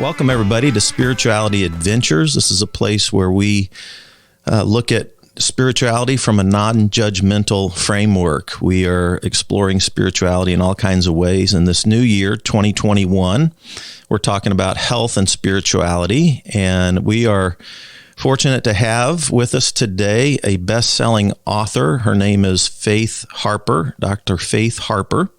Welcome, everybody, to Spirituality Adventures. This is a place where we look at spirituality from a non-judgmental framework. We are exploring spirituality in all kinds of ways. In this new year, 2021, we're talking about health and spirituality, and we are fortunate to have with us today a best-selling author. Her name is Faith Harper, Dr. Faith Harper.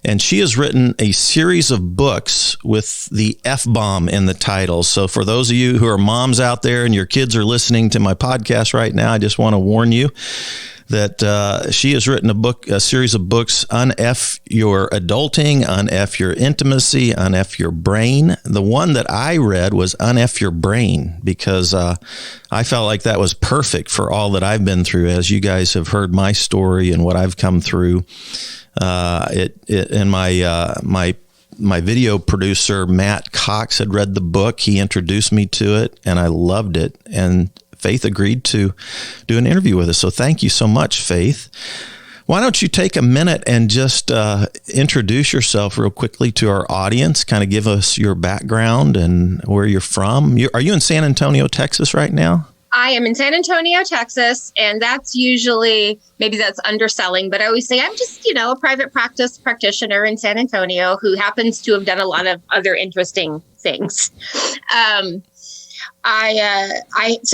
And she has written a series of books with the F-bomb in the title. So for those of you who are moms out there and your kids are listening to my podcast right now, I just want to warn you that she has written a series of books, Un-F Your Adulting, Un-F Your Intimacy, Un-F Your Brain. The one that I read was Un-F Your Brain because I felt like that was perfect for all that I've been through. As you guys have heard my story and what I've come through, and my video producer, Matt Cox, had read the book. He introduced me to it, and I loved it. And Faith agreed to do an interview with us. So thank you so much, Faith. Why don't you take a minute and just introduce yourself real quickly to our audience, kind of give us your background and where you're from. Are you in San Antonio, Texas right now? I am in San Antonio, Texas, and that's usually, maybe that's underselling, but I always say I'm just, a private practice practitioner in San Antonio who happens to have done a lot of other interesting things. So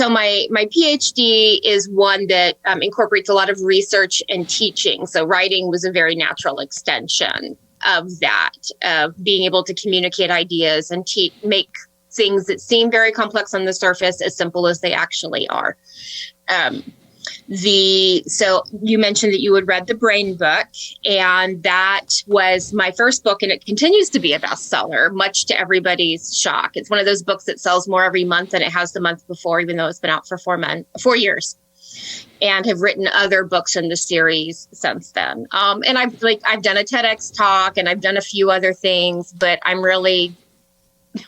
my PhD is one that incorporates a lot of research and teaching. So writing was a very natural extension of that, of being able to communicate ideas and make things that seem very complex on the surface as simple as they actually are. So you mentioned that you had read the Brain book, and that was my first book, and it continues to be a bestseller, much to everybody's shock. It's one of those books that sells more every month than it has the month before, even though it's been out for 4 years, and have written other books in the series since then. And I've done a TEDx talk, and I've done a few other things, but I'm really,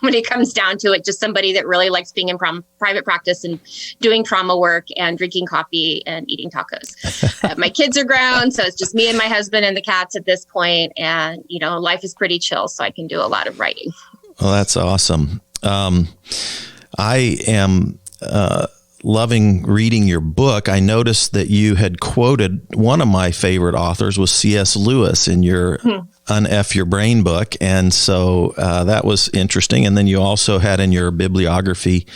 when it comes down to it, just somebody that really likes being in private practice and doing trauma work and drinking coffee and eating tacos. My kids are grown, so it's just me and my husband and the cats at this point. And, life is pretty chill, so I can do a lot of writing. Well, that's awesome. I am loving reading your book. I noticed that you had quoted one of my favorite authors was C.S. Lewis in your Un-F Your Brain book. And so that was interesting. And then you also had in your bibliography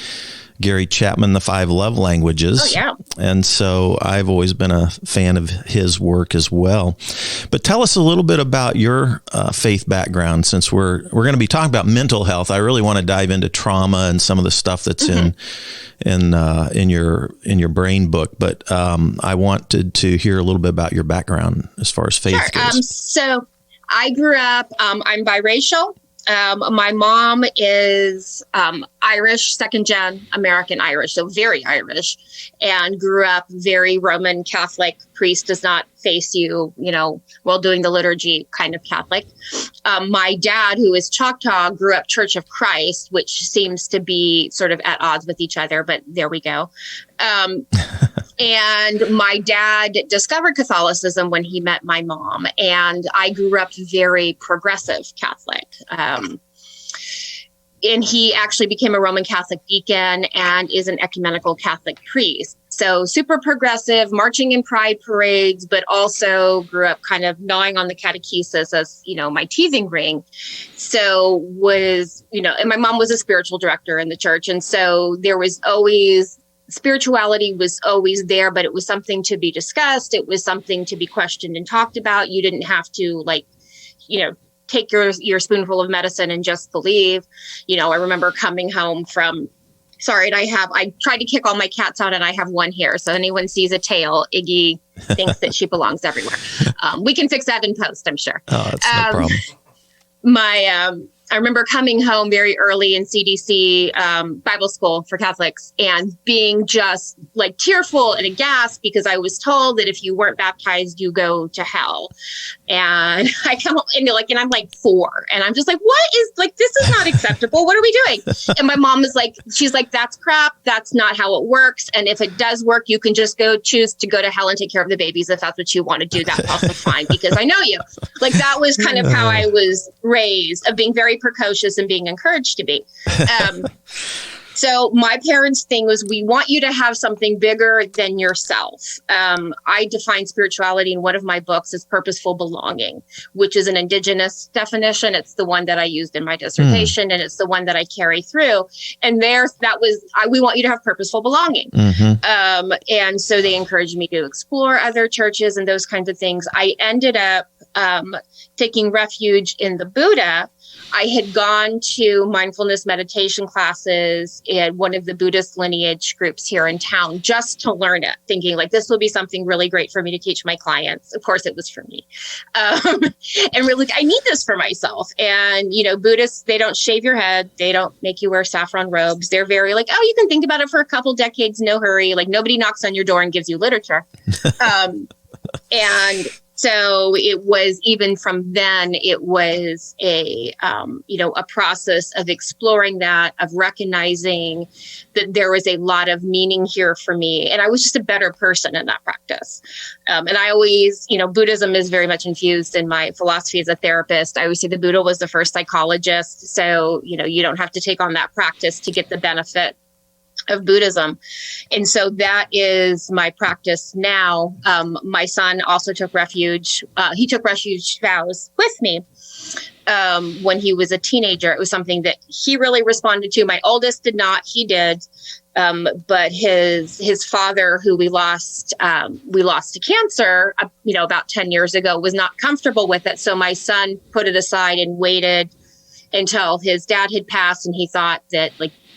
Gary Chapman, The 5 Love Languages. Oh, yeah. And so I've always been a fan of his work as well. But tell us a little bit about your faith background, since we're going to be talking about mental health. I really want to dive into trauma and some of the stuff that's in your Brain book. But I wanted to hear a little bit about your background as far as faith goes. So I grew up, I'm biracial. My mom is Irish, second-gen American Irish, so very Irish, and grew up very Roman Catholic. Priest does not face you, while doing the liturgy, kind of Catholic. My dad, who is Choctaw, grew up Church of Christ, which seems to be sort of at odds with each other, but there we go. And my dad discovered Catholicism when he met my mom, and I grew up very progressive Catholic. And he actually became a Roman Catholic deacon and is an ecumenical Catholic priest. So super progressive, marching in pride parades, but also grew up kind of gnawing on the catechesis as, my teething ring. So was, and my mom was a spiritual director in the church. And so there was always, spirituality was always there, but it was something to be discussed. It was something to be questioned and talked about. You didn't have to take your spoonful of medicine and just believe. I remember coming home from, I tried to kick all my cats out and I have one here. So anyone sees a tail, Iggy thinks that she belongs everywhere. We can fix that in post, I'm sure. Oh, that's no problem. I remember coming home very early in CDC Bible school for Catholics and being just like tearful and aghast because I was told that if you weren't baptized, you go to hell. And I come home and I'm like 4 and I'm just like, this is not acceptable. What are we doing? And my mom is like, she's like, that's crap. That's not how it works. And if it does work, you can just choose to go to hell and take care of the babies. If that's what you want to do, that's also fine because I know you. Like that was kind of how I was raised, of being very precocious and being encouraged to be. So my parents' thing was, we want you to have something bigger than yourself. I define spirituality in one of my books as purposeful belonging, which is an indigenous definition. It's the one that I used in my dissertation, and it's the one that I carry through. And we want you to have purposeful belonging. And so they encouraged me to explore other churches and those kinds of things. I ended up taking refuge in the Buddha. I had gone to mindfulness meditation classes in one of the Buddhist lineage groups here in town just to learn it, thinking like this will be something really great for me to teach my clients. Of course, it was for me. And really, I need this for myself. And, Buddhists, they don't shave your head. They don't make you wear saffron robes. They're very like, oh, you can think about it for a couple decades, no hurry. Like nobody knocks on your door and gives you literature. And so it was, even from then, it was a process of exploring that, of recognizing that there was a lot of meaning here for me. And I was just a better person in that practice. And I always, Buddhism is very much infused in my philosophy as a therapist. I always say the Buddha was the first psychologist. So, you don't have to take on that practice to get the benefit of Buddhism. And so that is my practice now. My son also took refuge. He took refuge vows with me when he was a teenager. It was something that he really responded to. My oldest did not. He did. But his father, who we lost to cancer, about 10 years ago, was not comfortable with it. So my son put it aside and waited until his dad had passed. And he thought that,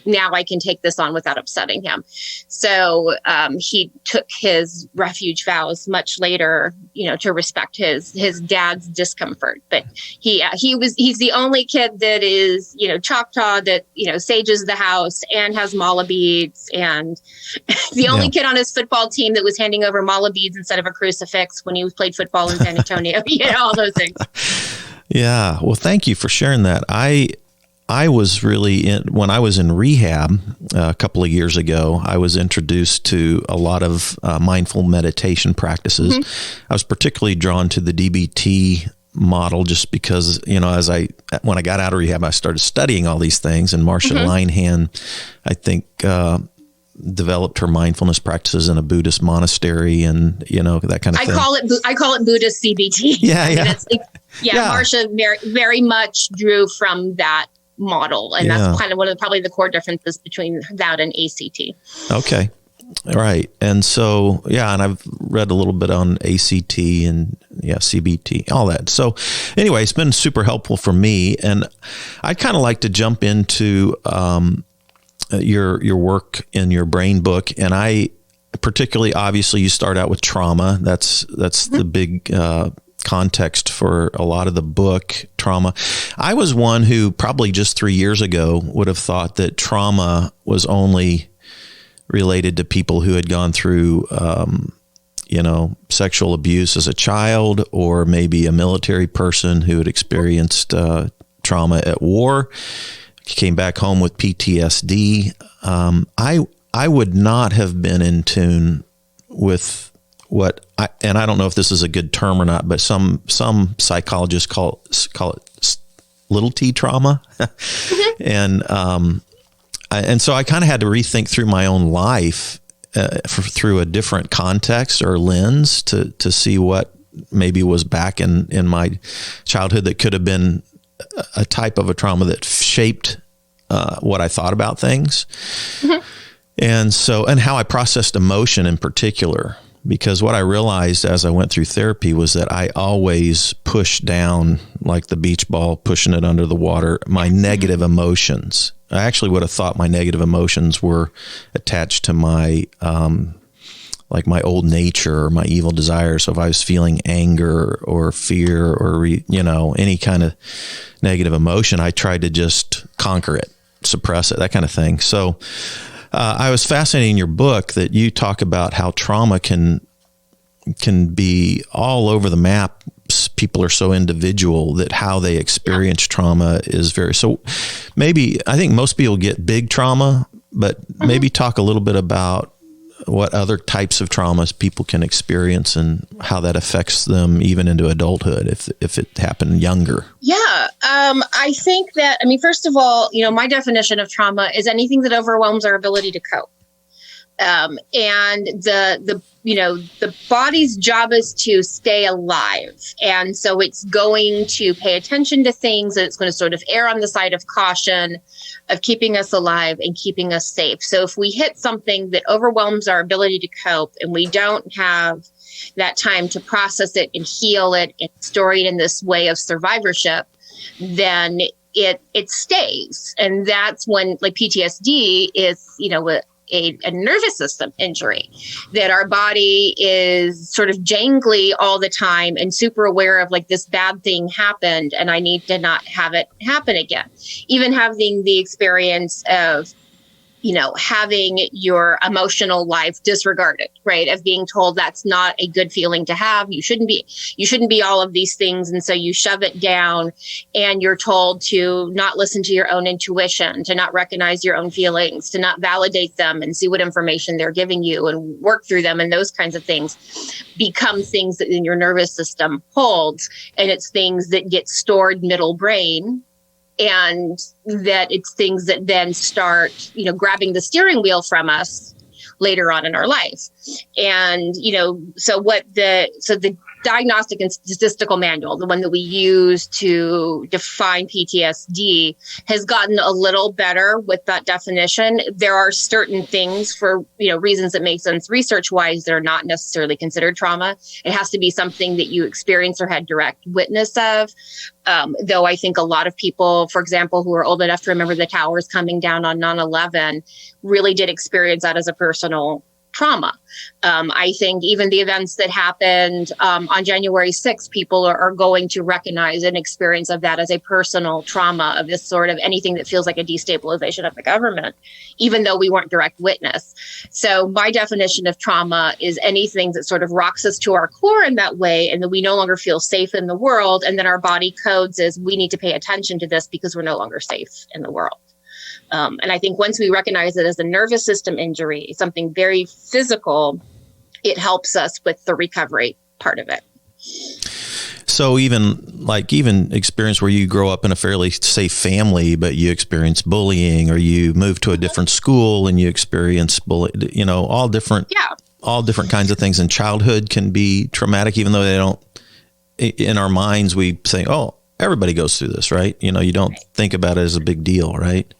now I can take this on without upsetting him. So he took his refuge vows much later, to respect his dad's discomfort. But he's the only kid that is, Choctaw, that, sages the house and has mala beads, and the only kid on his football team that was handing over mala beads instead of a crucifix when he played football in San Antonio, all those things. Yeah. Well, thank you for sharing that. I was really when I was in rehab a couple of years ago, I was introduced to a lot of mindful meditation practices. I was particularly drawn to the DBT model just because, when I got out of rehab, I started studying all these things, and Marcia Linehan, I think, developed her mindfulness practices in a Buddhist monastery, and that kind of thing. I call it Buddhist CBT. Yeah. Marcia very much drew from that model, and that's kind of one of probably the core differences between that and ACT. Okay. All right. And so, and I've read a little bit on ACT and CBT, all that. So anyway, it's been super helpful for me. And I'd kind of like to jump into your work in your brain book. And I particularly, obviously, you start out with trauma. That's the big context for a lot of the book, trauma. I was one who probably just 3 years ago would have thought that trauma was only related to people who had gone through, sexual abuse as a child, or maybe a military person who had experienced trauma at war, came back home with PTSD. I would not have been in tune with and I don't know if this is a good term or not, but some psychologists call it little t trauma. And so I kind of had to rethink through my own life through a different context or lens to see what maybe was back in my childhood that could have been a type of a trauma that shaped what I thought about things. And how I processed emotion in particular. Because what I realized as I went through therapy was that I always pushed down, like the beach ball, pushing it under the water, my negative emotions. I actually would have thought my negative emotions were attached to my, my old nature or my evil desires. So if I was feeling anger or fear or, any kind of negative emotion, I tried to just conquer it, suppress it, that kind of thing. So I was fascinated in your book that you talk about how trauma can be all over the map. People are so individual that how they experience trauma is so maybe I think most people get big trauma, but maybe talk a little bit about what other types of traumas people can experience and how that affects them even into adulthood if it happened younger? Yeah. I think that, first of all, my definition of trauma is anything that overwhelms our ability to cope. And the body's job is to stay alive. And so it's going to pay attention to things, and it's going to sort of err on the side of caution of keeping us alive and keeping us safe. So if we hit something that overwhelms our ability to cope and we don't have that time to process it and heal it and store it in this way of survivorship, then it stays. And that's when, like, PTSD is, a nervous system injury, that our body is sort of jangly all the time and super aware of, like, this bad thing happened and I need to not have it happen again. Even having the experience of, having your emotional life disregarded, right? Of being told that's not a good feeling to have. You shouldn't be all of these things. And so you shove it down, and you're told to not listen to your own intuition, to not recognize your own feelings, to not validate them and see what information they're giving you and work through them. And those kinds of things become things that in your nervous system holds. And it's things that get stored middle brain. And that it's things that then start, grabbing the steering wheel from us later on in our life. And, so the Diagnostic and Statistical Manual, the one that we use to define PTSD, has gotten a little better with that definition. There are certain things, for reasons that make sense research-wise, that are not necessarily considered trauma. It has to be something that you experienced or had direct witness of. Though I think a lot of people, for example, who are old enough to remember the towers coming down on 9/11, really did experience that as a personal trauma. I think even the events that happened on January 6th, people are going to recognize an experience of that as a personal trauma, of this sort of anything that feels like a destabilization of the government, even though we weren't direct witness. So my definition of trauma is anything that sort of rocks us to our core in that way, and that we no longer feel safe in the world. And then our body codes as, we need to pay attention to this because we're no longer safe in the world. And I think once we recognize it as a nervous system injury, something very physical, it helps us with the recovery part of it. So even experience where you grow up in a fairly safe family, but you experience bullying, or you move to a different school and you experience all different kinds of things in childhood can be traumatic, even though they don't, in our minds, we say, oh, everybody goes through this, right? You don't think about it as a big deal, right?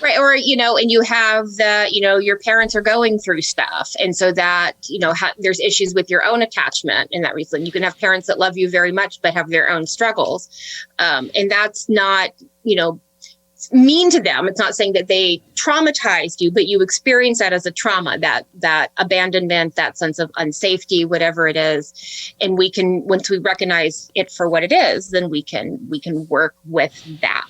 Right. Or, and you have your parents are going through stuff. And so that, there's issues with your own attachment in that reason. You can have parents that love you very much, but have their own struggles. And that's not, mean to them. It's not saying that they traumatized you, but you experience that as a trauma, that abandonment, that sense of unsafety, whatever it is. And we can, once we recognize it for what it is, then we can work with that.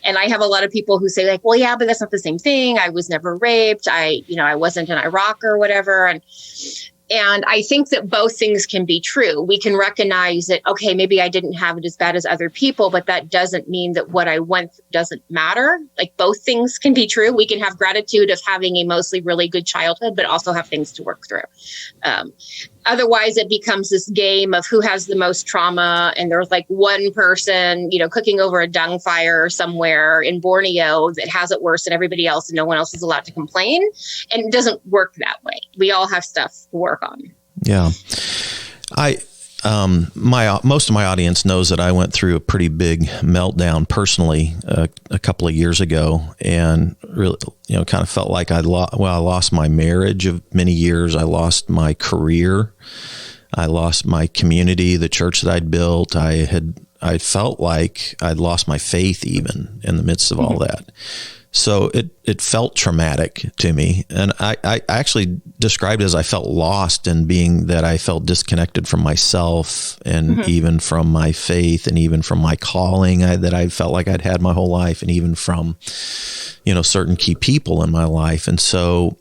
And I have a lot of people who say, like, well, yeah, but that's not the same thing. I was never raped. I wasn't in Iraq or whatever. And I think that both things can be true. We can recognize that, okay, maybe I didn't have it as bad as other people, but that doesn't mean that what I went through doesn't matter. Like, both things can be true. We can have gratitude of having a mostly really good childhood, but also have things to work through. Otherwise, it becomes this game of who has the most trauma. And there's like one person, cooking over a dung fire somewhere in Borneo that has it worse than everybody else, and no one else is allowed to complain. And it doesn't work that way. We all have stuff to work on. Yeah. Most of my audience knows that I went through a pretty big meltdown personally a couple of years ago, and really, kind of felt like I lost my marriage of many years. I lost my career. I lost my community, the church that I'd built. I felt like I'd lost my faith even in the midst of all that. So it felt traumatic to me. And I actually described it as I felt lost, in being that I felt disconnected from myself, and even from my faith, and even from my calling that I felt like I'd had my whole life, and even from, certain key people in my life. And so,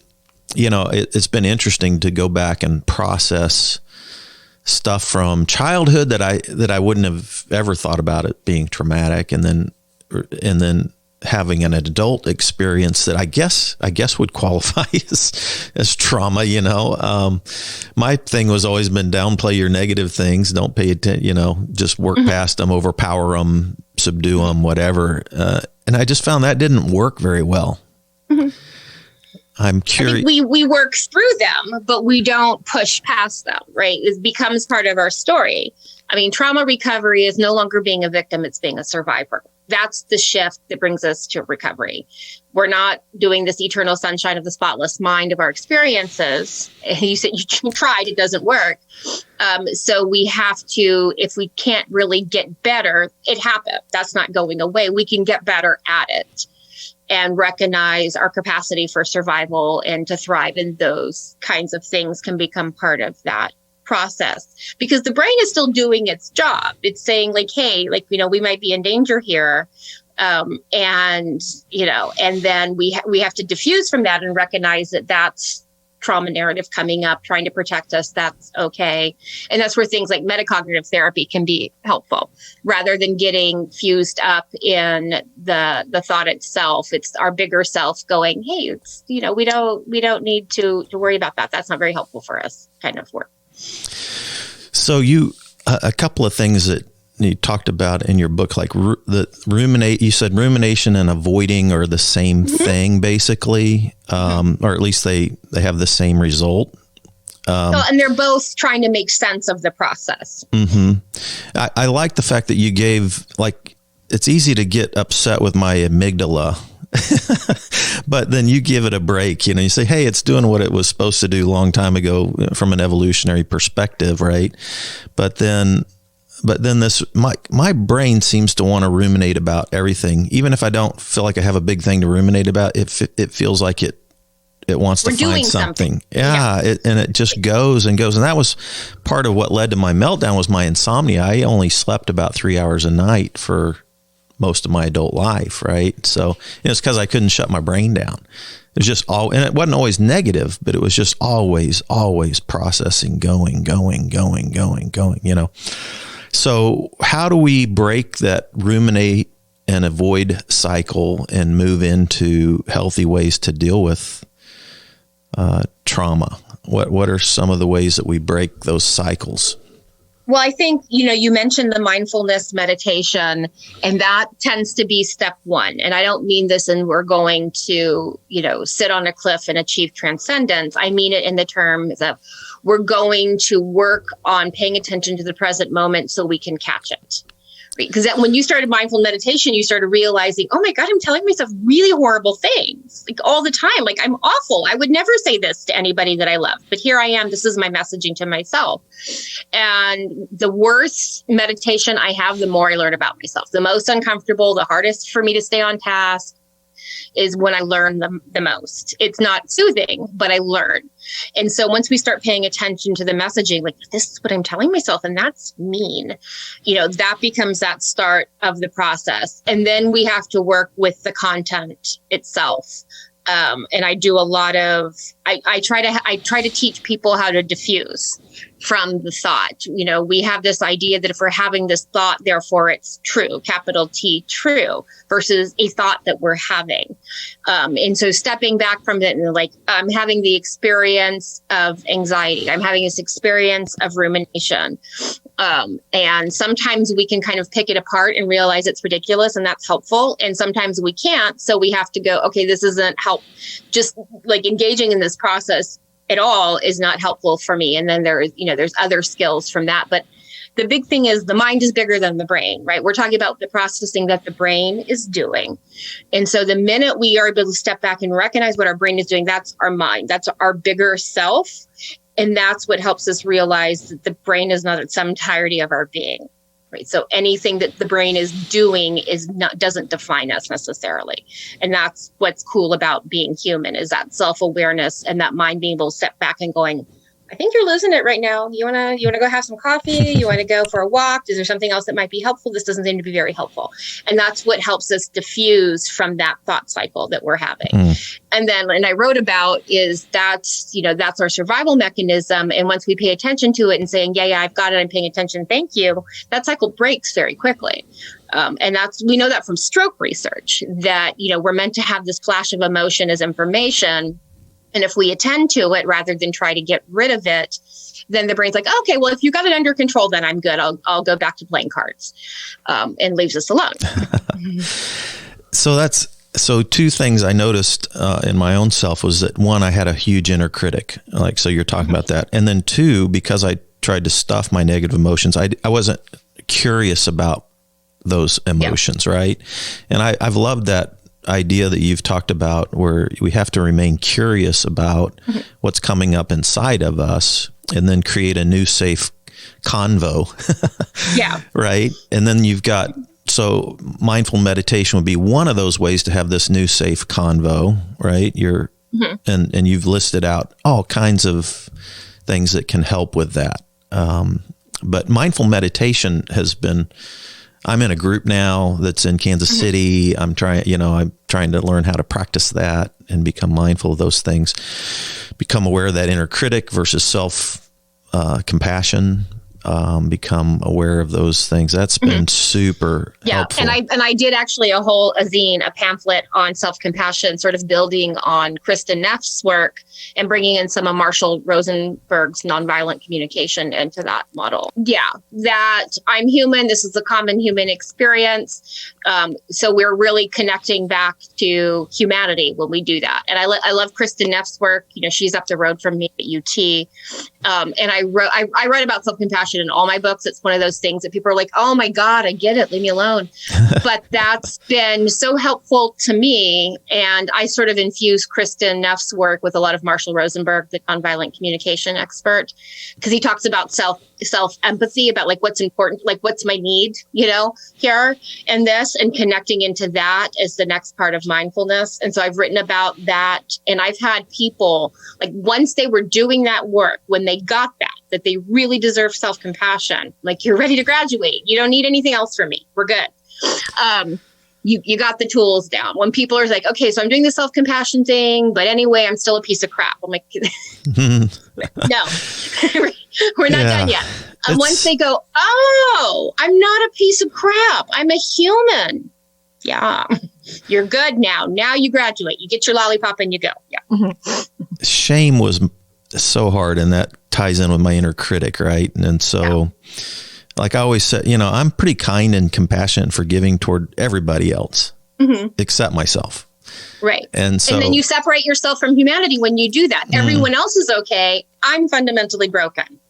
it's been interesting to go back and process stuff from childhood that I wouldn't have ever thought about it being traumatic. And then having an adult experience that I guess would qualify as trauma. My thing was always been downplay your negative things. Don't pay attention, just work past them, overpower them, subdue them, whatever. And I just found that didn't work very well. I'm curious. We work through them, but we don't push past them, right? It becomes part of our story. I mean, trauma recovery is no longer being a victim, it's being a survivor. That's the shift that brings us to recovery. We're not doing this eternal sunshine of the spotless mind of our experiences. You said you tried, it doesn't work. So we have to, if we can't really get better, it happened. That's not going away. We can get better at it and recognize our capacity for survival and to thrive in those kinds of things can become part of that process, because the brain is still doing its job. It's saying like, hey, we might be in danger here. And then we have to diffuse from that and recognize that that's trauma narrative coming up, trying to protect us. That's okay. And that's where things like metacognitive therapy can be helpful rather than getting fused up in the thought itself. It's our bigger self going, hey, it's, we don't need to worry about that. That's not very helpful for us kind of work. So a couple of things that you talked about in your book, like you said rumination and avoiding are the same thing, basically, or at least they have the same result. And they're both trying to make sense of the process. I like the fact that you gave, it's easy to get upset with my amygdala, but then you give it a break, you say, hey, it's doing what it was supposed to do a long time ago from an evolutionary perspective. Right. But then my brain seems to want to ruminate about everything. Even if I don't feel like I have a big thing to ruminate about, it feels like it wants to find something. Yeah. And it just goes and goes. And that was part of what led to my meltdown was my insomnia. I only slept about 3 hours a night for most of my adult life. Right. So it's because I couldn't shut my brain down. It was just and it wasn't always negative, but it was just always processing, going. So how do we break that ruminate and avoid cycle and move into healthy ways to deal with trauma? What are some of the ways that we break those cycles? Well, I think, you mentioned the mindfulness meditation, and that tends to be step one. And I don't mean this and we're going to, sit on a cliff and achieve transcendence. I mean it in the terms of we're going to work on paying attention to the present moment so we can catch it. Because when you started mindful meditation, you started realizing, oh my God, I'm telling myself really horrible things all the time. I'm awful. I would never say this to anybody that I love, but here I am. This is my messaging to myself. And the worse meditation I have, the more I learn about myself. The most uncomfortable, the hardest for me to stay on task is when I learn the most. It's not soothing, but I learn. And so once we start paying attention to the messaging, this is what I'm telling myself, and that's mean, that becomes that start of the process. And then we have to work with the content itself. And I do a lot of, I try to teach people how to diffuse from the thought. We have this idea that if we're having this thought, therefore it's true, capital T, true, versus a thought that we're having. And so stepping back from it and I'm having the experience of anxiety. I'm having this experience of rumination. And sometimes we can kind of pick it apart and realize it's ridiculous, and that's helpful. And sometimes we can't. So we have to go, okay, this isn't help. Just engaging in this process at all is not helpful for me. And then there's other skills from that. But the big thing is the mind is bigger than the brain, right? We're talking about the processing that the brain is doing. And so the minute we are able to step back and recognize what our brain is doing, that's our mind. That's our bigger self. And that's what helps us realize that the brain is not some entirety of our being. Right. So anything that the brain is doing doesn't define us necessarily. And that's what's cool about being human, is that self-awareness and that mind being able to step back and going, I think you're losing it right now. You wanna go have some coffee? You want to go for a walk? Is there something else that might be helpful? This doesn't seem to be very helpful. And that's what helps us diffuse from that thought cycle that we're having. And I wrote about is that's our survival mechanism. And once we pay attention to it and saying, yeah, I've got it, I'm paying attention, thank you, that cycle breaks very quickly. And we know that from stroke research that, we're meant to have this flash of emotion as information. And if we attend to it rather than try to get rid of it, then the brain's like, okay, well, if you got it under control, then I'm good. I'll go back to playing cards, and leaves us alone. So two things I noticed in my own self was that one, I had a huge inner critic, so you're talking about that. And then two, because I tried to stuff my negative emotions, I wasn't curious about those emotions, right? And I've loved that idea that you've talked about where we have to remain curious about what's coming up inside of us and then create a new safe convo. Yeah. Right. And then so mindful meditation would be one of those ways to have this new safe convo, right? And you've listed out all kinds of things that can help with that. But mindful meditation I'm in a group now that's in Kansas City. I'm trying to learn how to practice that and become mindful of those things, become aware of that inner critic versus self compassion, become aware of those things. That's been super helpful. And I did actually a zine, a pamphlet on self-compassion, sort of building on Kristen Neff's work and bringing in some of Marshall Rosenberg's nonviolent communication into that model. Yeah, that I'm human. This is a common human experience. So we're really connecting back to humanity when we do that. And I love Kristen Neff's work. She's up the road from me at UT. And I write about self-compassion in all my books. It's one of those things that people are like, oh my God, I get it. Leave me alone. But that's been so helpful to me. And I sort of infuse Kristen Neff's work with a lot of Marshall Rosenberg, the nonviolent communication expert, because he talks about self-empathy, about like what's important, like what's my need, here and this, and connecting into that is the next part of mindfulness. And so I've written about that. And I've had people like once they were doing that work, when they got that they really deserve self-compassion, like you're ready to graduate. You don't need anything else from me. We're good. You got the tools down. When people are like, okay, so I'm doing the self-compassion thing, but anyway, I'm still a piece of crap. I'm like, no, we're not done yet. And once they go, oh, I'm not a piece of crap. I'm a human. Yeah, you're good now. Now you graduate. You get your lollipop and you go. Yeah. Shame was so hard, and that ties in with my inner critic, right? And so... Like I always said, I'm pretty kind and compassionate and forgiving toward everybody else except myself. Right. And then you separate yourself from humanity when you do that. Everyone else is okay. I'm fundamentally broken.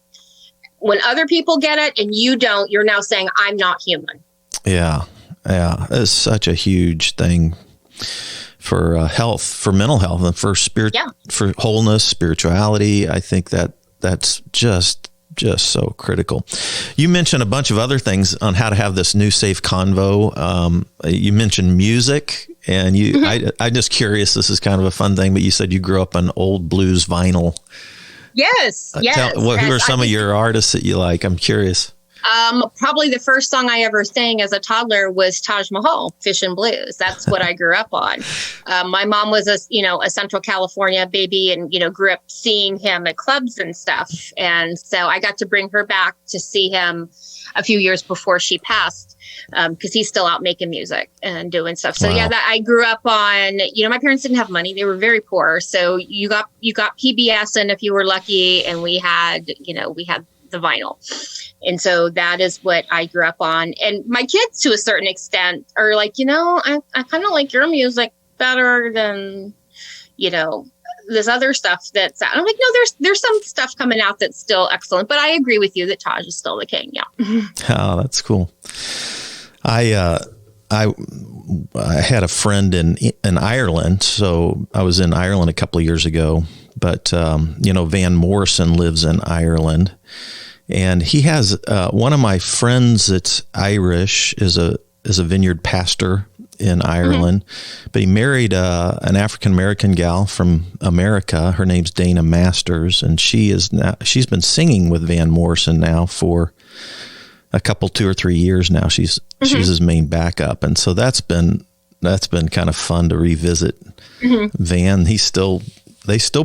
When other people get it and you don't, you're now saying I'm not human. Yeah. Yeah. It's such a huge thing for health, for mental health, and for for wholeness, spirituality. I think that's just so critical. You mentioned a bunch of other things on how to have this new safe convo. You mentioned music, and I'm just curious, this is kind of a fun thing, but you said you grew up on old blues vinyl. Yes. Who are some of your artists that you like? I'm curious. Probably the first song I ever sang as a toddler was Taj Mahal, Fish and Blues. That's what I grew up on. My mom was a Central California baby and, grew up seeing him at clubs and stuff. And so I got to bring her back to see him a few years before she passed, because he's still out making music and doing stuff. So wow. I grew up on, my parents didn't have money. They were very poor. So you got PBS, and if you were lucky, and we had the vinyl. And so that is what I grew up on. And my kids, to a certain extent, are like, I kind of like your music better than, this other stuff that's out. I'm like, no, there's some stuff coming out that's still excellent. But I agree with you that Taj is still the king. Yeah. Oh, that's cool. I had a friend in Ireland. So I was in Ireland a couple of years ago. But, Van Morrison lives in Ireland. And he has one of my friends that's Irish is a vineyard pastor, in Ireland, but he married an African American gal from America. Her name's Dana Masters, and she's been singing with Van Morrison now for a couple, 2 or 3 years now. She's his main backup, and so that's been kind of fun to revisit. Van, they still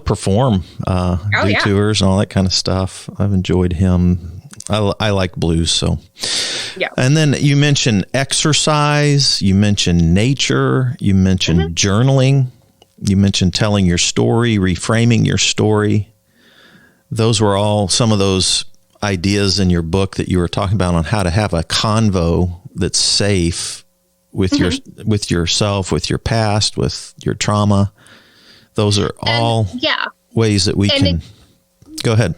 perform, do tours and all that kind of stuff. I've enjoyed him. I like blues, so. Yeah. And then you mentioned exercise, you mentioned nature, you mentioned journaling, you mentioned telling your story, reframing your story. Those were all some of those ideas in your book that you were talking about on how to have a convo that's safe with with yourself, with your past, with your trauma. Those are all ways that we can go ahead.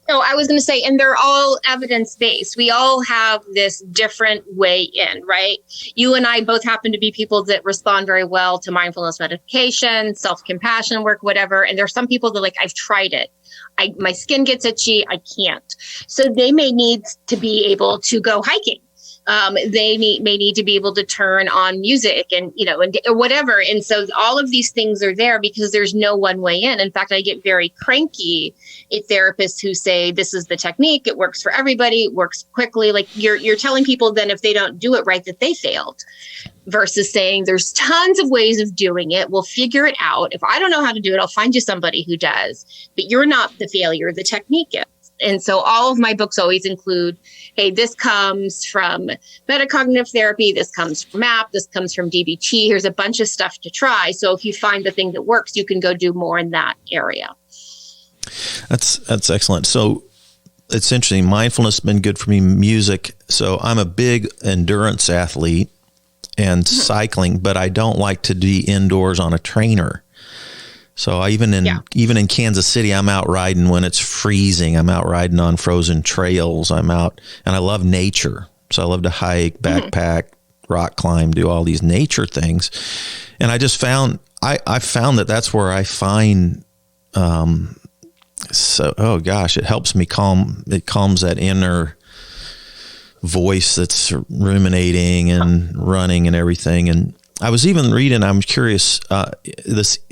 No, I was going to say, and they're all evidence-based. We all have this different way in, right? You and I both happen to be people that respond very well to mindfulness meditation, self-compassion work, whatever. And there's some people that I've tried it. My skin gets itchy. I can't. So they may need to be able to go hiking. They may need to be able to turn on music and or whatever. And so all of these things are there because there's no one way in. In fact, I get very cranky at therapists who say, this is the technique. It works for everybody. It works quickly. Like you're telling people then if they don't do it right, that they failed, versus saying there's tons of ways of doing it. We'll figure it out. If I don't know how to do it, I'll find you somebody who does, but you're not the failure. The technique is. And so all of my books always include, hey, this comes from metacognitive therapy. This comes from MAP. This comes from DBT. Here's a bunch of stuff to try. So if you find the thing that works, you can go do more in that area. That's excellent. So it's interesting. Mindfulness has been good for me. Music. So I'm a big endurance athlete and cycling, but I don't like to be indoors on a trainer. So even in Kansas City, I'm out riding when it's freezing. I'm out riding on frozen trails. I'm out, and I love nature. So I love to hike, backpack, rock climb, do all these nature things. And I just found, I found that that's where I find, it helps me it calms that inner voice that's ruminating and running and everything. And I was even reading, I'm curious,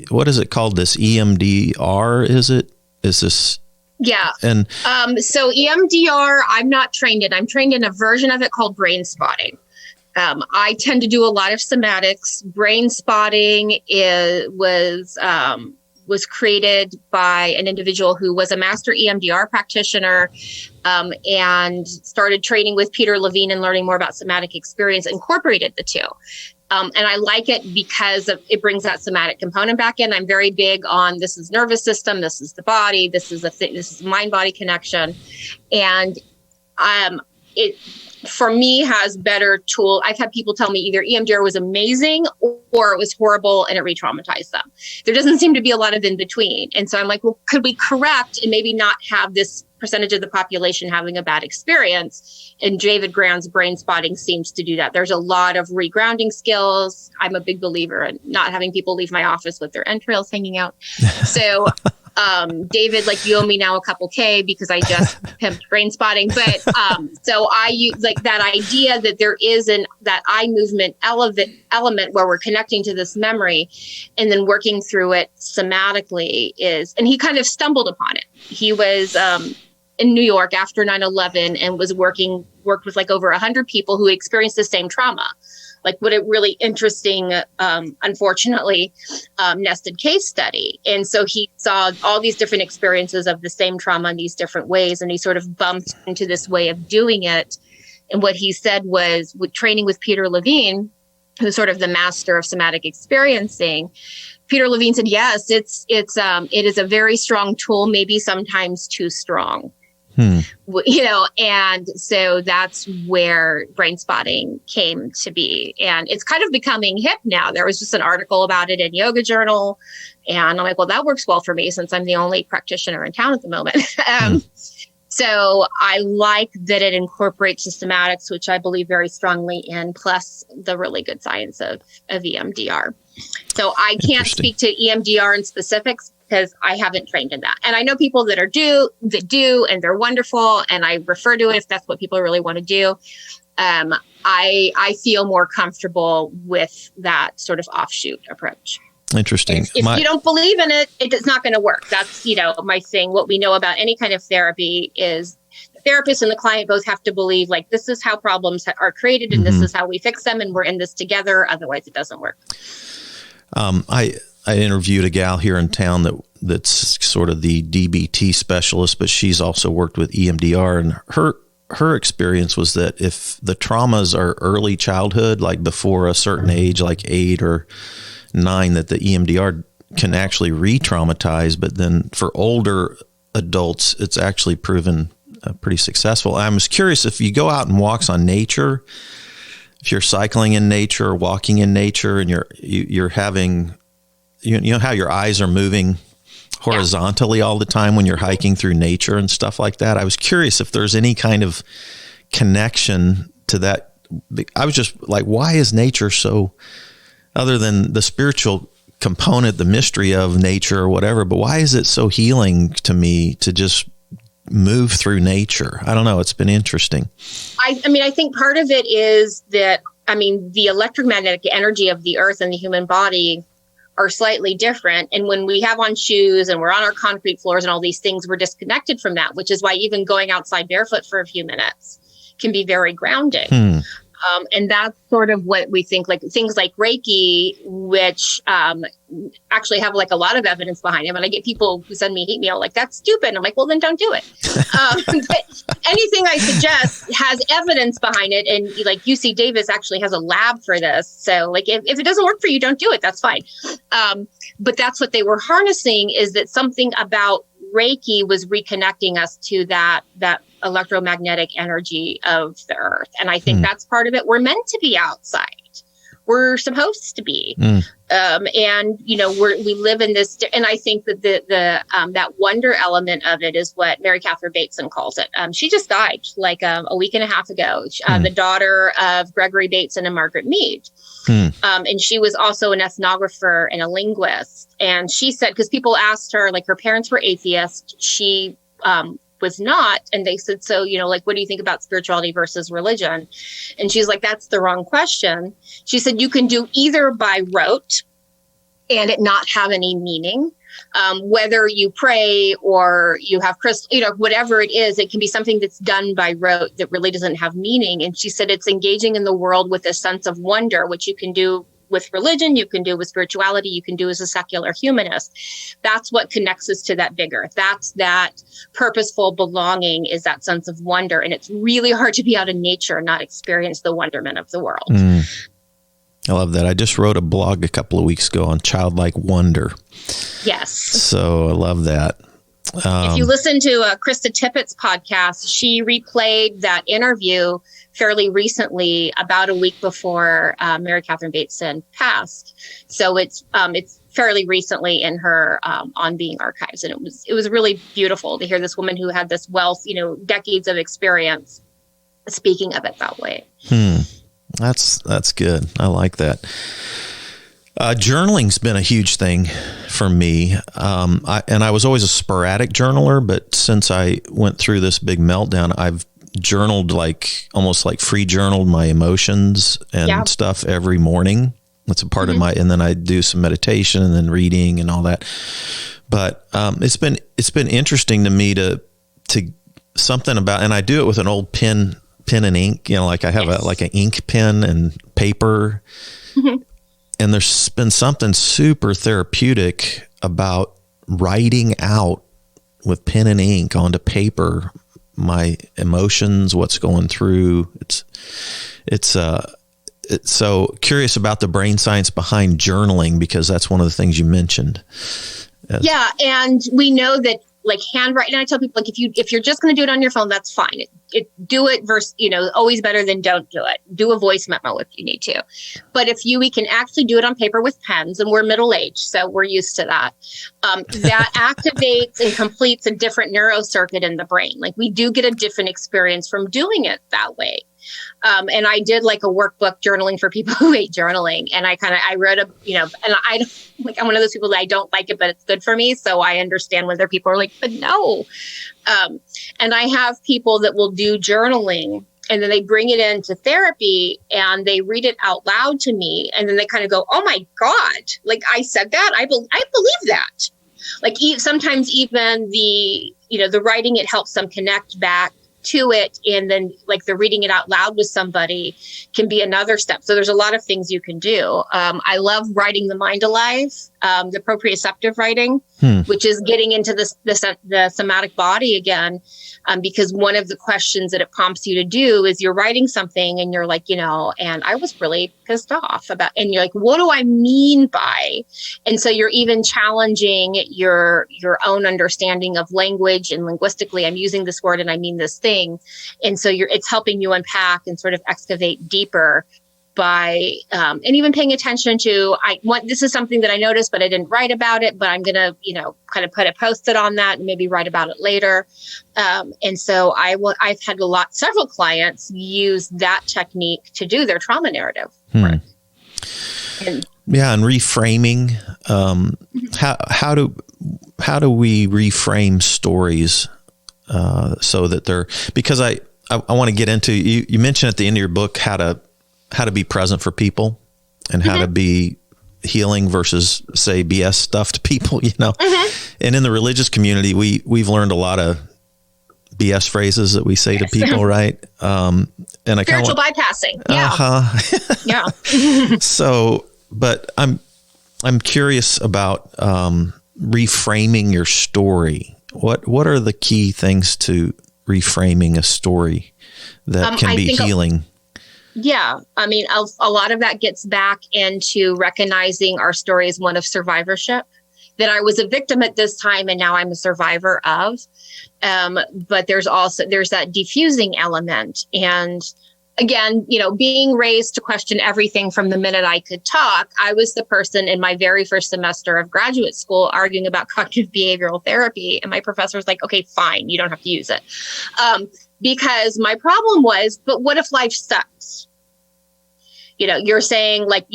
what is it called? This EMDR, is this? Yeah. And so EMDR, I'm not trained in. I'm trained in a version of it called brain spotting. I tend to do a lot of somatics. Brain spotting was created by an individual who was a master EMDR practitioner and started training with Peter Levine and learning more about somatic experience, incorporated the two. And I like it because it brings that somatic component back in. I'm very big on this is nervous system, this is the body, this is mind-body connection. And it, for me, has better tool. I've had people tell me either EMDR was amazing or it was horrible and it re-traumatized them. There doesn't seem to be a lot of in between. And so I'm like, well, could we correct and maybe not have this percentage of the population having a bad experience? And David Grand's brain spotting seems to do that. There's a lot of regrounding skills. I'm a big believer in not having people leave my office with their entrails hanging out. So David, you owe me now a couple K because I just pimped brain spotting. But so I use that idea that there is that eye movement element where we're connecting to this memory and then working through it somatically and he kind of stumbled upon it. He was in New York after 9/11 and worked with over 100 people who experienced the same trauma. What a really interesting, unfortunately, nested case study. And so he saw all these different experiences of the same trauma in these different ways. And he sort of bumped into this way of doing it. And what he said was, with training with Peter Levine, who's sort of the master of somatic experiencing, Peter Levine said, yes, it is a very strong tool, maybe sometimes too strong. And so that's where brain spotting came to be. And it's kind of becoming hip now. There was just an article about it in Yoga Journal. And I'm like, well, that works well for me since I'm the only practitioner in town at the moment. So I like that it incorporates systematics, which I believe very strongly in, plus the really good science of EMDR. So I can't speak to EMDR in specifics because I haven't trained in that. And I know people that do, and they're wonderful. And I refer to it if that's what people really want to do. I feel more comfortable with that sort of offshoot approach. Interesting. If you don't believe in it, it's not going to work. That's, my thing. What we know about any kind of therapy is the therapist and the client both have to believe, like, this is how problems are created and this is how we fix them, and we're in this together. Otherwise, it doesn't work. I interviewed a gal here in town that's sort of the DBT specialist, but she's also worked with EMDR, and her experience was that if the traumas are early childhood, like before a certain age, like 8 or 9, that the EMDR can actually re-traumatize, but then for older adults, it's actually proven pretty successful. I was curious, if you go out and walks on nature, if you're cycling in nature or walking in nature, and you're having, you know how your eyes are moving horizontally all the time when you're hiking through nature and stuff like that. I was curious if there's any kind of connection to that. I was just like, why is nature so, other than the spiritual component, the mystery of nature or whatever, but why is it so healing to me to just move through nature? I don't know. It's been interesting. I think part of it is that, the electromagnetic energy of the earth and the human body are slightly different. And when we have on shoes and we're on our concrete floors and all these things, we're disconnected from that, which is why even going outside barefoot for a few minutes can be very grounding. And that's sort of what we think, like things like Reiki, which actually have like a lot of evidence behind them. And I get people who send me hate mail like, that's stupid. And I'm like, well, then don't do it. But anything I suggest has evidence behind it. And like UC Davis actually has a lab for this. So like if it doesn't work for you, don't do it. That's fine. But that's what they were harnessing, is that something about Reiki was reconnecting us to that electromagnetic energy of the earth. And I think that's part of it. We're meant to be outside. We're supposed to be. And, we live in this, and I think that that wonder element of it is what Mary Catherine Bateson calls it. She just died like a week and a half ago, the daughter of Gregory Bateson and Margaret Mead. And she was also an ethnographer and a linguist. And she said, because people asked her, like her parents were atheists, she was not. And they said, so, what do you think about spirituality versus religion? And she's like, that's the wrong question. She said, you can do either by rote and it not have any meaning. Whether you pray or you have crystal, whatever it is, it can be something that's done by rote that really doesn't have meaning. And she said, it's engaging in the world with a sense of wonder, which you can do with religion, you can do with spirituality, you can do as a secular humanist. That's what connects us to that bigger. That's that purposeful belonging, is that sense of wonder. And it's really hard to be out in nature and not experience the wonderment of the world. I love that. I just wrote a blog a couple of weeks ago on childlike wonder. Yes. So I love that. If you listen to Krista Tippett's podcast, she replayed that interview fairly recently, about a week before Mary Catherine Bateson passed. So it's fairly recently in her On Being archives, and it was really beautiful to hear this woman who had this wealth, decades of experience, speaking of it that way. That's good. I like that. Journaling's been a huge thing for me. I was always a sporadic journaler, but since I went through this big meltdown, I've journaled almost like free journaled my emotions and stuff every morning. That's a part of and then I do some meditation and then reading and all that. But it's been interesting to me to something about, and I do it with an old pen and ink, like I have an ink pen and paper. And there's been something super therapeutic about writing out with pen and ink onto paper my emotions, what's going through. It's so curious about the brain science behind journaling, because that's one of the things you mentioned. Yeah, and we know that like handwriting. And I tell people, like, if you're just going to do it on your phone, that's fine. Do it versus, always better than don't do it. Do a voice memo if you need to. But we can actually do it on paper with pens, and we're middle-aged, so we're used to that. That activates and completes a different neurocircuit in the brain. Like, we do get a different experience from doing it that way. And I did like a workbook journaling for people who hate journaling. And I wrote and I'm one of those people that I don't like it, but it's good for me. So I understand whether people are like, but no. And I have people that will do journaling And then they bring it into therapy and they read it out loud to me. And then they kind of go, oh my God, like I said that, I believe that. Like sometimes even the writing, it helps them connect back to it. And then like the reading it out loud with somebody can be another step. So there's a lot of things you can do. I love writing the mind alive, the proprioceptive writing, which is getting into the somatic body again. Because one of the questions that it prompts you to do is you're writing something and you're like, and I was really pissed off about, and you're like, what do I mean by? And so you're even challenging your own understanding of language, and linguistically, I'm using this word and I mean this thing. And so it's helping you unpack and sort of excavate deeper by, and even paying attention to, this is something that I noticed, but I didn't write about it, but I'm going to, kind of put a post-it on that and maybe write about it later. And so I've had several clients use that technique to do their trauma narrative work. And reframing. How do we reframe stories so that they're, because I want to get into, you mentioned at the end of your book how to be present for people and how to be healing versus say BS stuff to people, and in the religious community, we've learned a lot of BS phrases that we say to people. Right. And I spiritual bypassing. Yeah. Yeah. So, but I'm curious about, reframing your story. What are the key things to reframing a story that can be healing? Yeah. I mean, a lot of that gets back into recognizing our story as one of survivorship, that I was a victim at this time and now I'm a survivor of. But there's that diffusing element. And again, being raised to question everything from the minute I could talk, I was the person in my very first semester of graduate school arguing about cognitive behavioral therapy. And my professor was like, okay, fine, you don't have to use it. Because my problem was, but what if life sucks? You're saying like,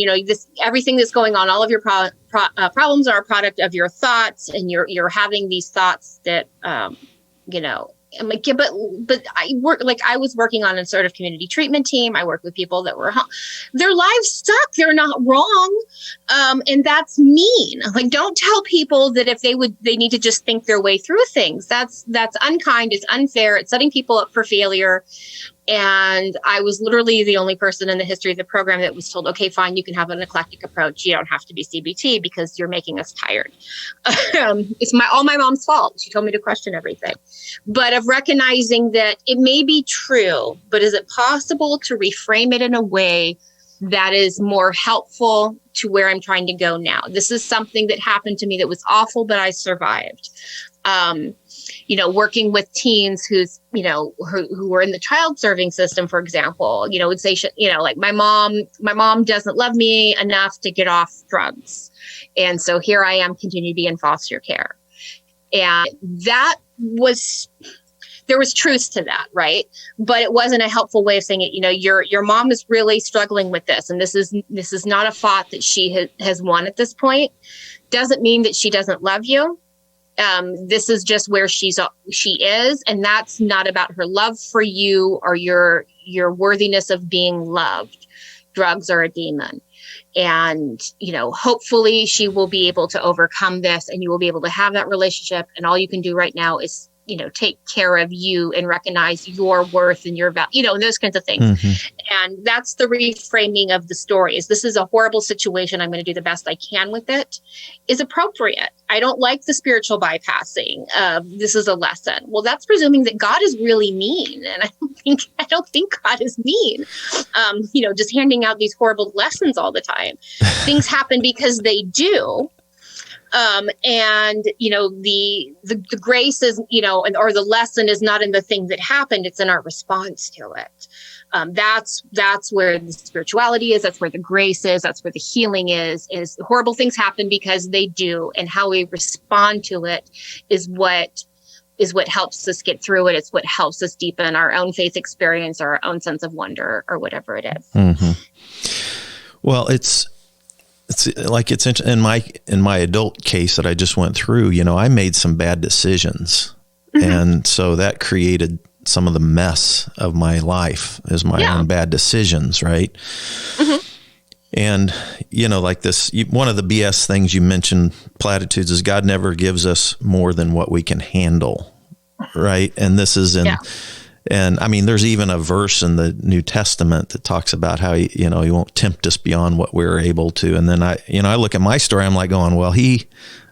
everything that's going on, all of your problems are a product of your thoughts, and you're having these thoughts that, I'm like, yeah, but I was working on a sort of community treatment team. I worked with people that their lives suck. They're not wrong. And that's mean. Like, don't tell people that if they need to just think their way through things. That's unkind. It's unfair. It's setting people up for failure. And I was literally the only person in the history of the program that was told, okay, fine, you can have an eclectic approach. You don't have to be CBT because you're making us tired. It's all my mom's fault. She told me to question everything. But of recognizing that it may be true, but is it possible to reframe it in a way that is more helpful to where I'm trying to go now? This is something that happened to me that was awful, but I survived. Working with teens who were in the child serving system, for example, would say, like my mom doesn't love me enough to get off drugs. And so here I am, continue to be in foster care. And there was truth to that, right? But it wasn't a helpful way of saying it. Your mom is really struggling with this. And this is not a thought that she has won at this point. Doesn't mean that she doesn't love you. This is just where she is, and that's not about her love for you or your worthiness of being loved. Drugs are a demon. And, hopefully she will be able to overcome this, and you will be able to have that relationship. And all you can do right now is, take care of you and recognize your worth and your value, and those kinds of things. Mm-hmm. And that's the reframing of the story. Is this is a horrible situation. I'm going to do the best I can with it is appropriate. I don't like the spiritual bypassing. This is a lesson. Well, that's presuming that God is really mean. And I don't think God is mean. Just handing out these horrible lessons all the time. Things happen because they do. And the grace is, or the lesson is not in the thing that happened. It's in our response to it. That's where the spirituality is. That's where the grace is. That's where the healing is horrible things happen because they do. And how we respond to it is what helps us get through it. It's what helps us deepen our own faith experience or our own sense of wonder or whatever it is. Mm-hmm. Well, it's in my adult case that I just went through, I made some bad decisions. Mm-hmm. And so that created some of the mess of my life is my own bad decisions, right? Mm-hmm. And, like this, one of the BS things you mentioned, platitudes, is God never gives us more than what we can handle, right? And this is and I mean, there's even a verse in the New Testament that talks about how, he won't tempt us beyond what we're able to. And then I look at my story, I'm like going, well,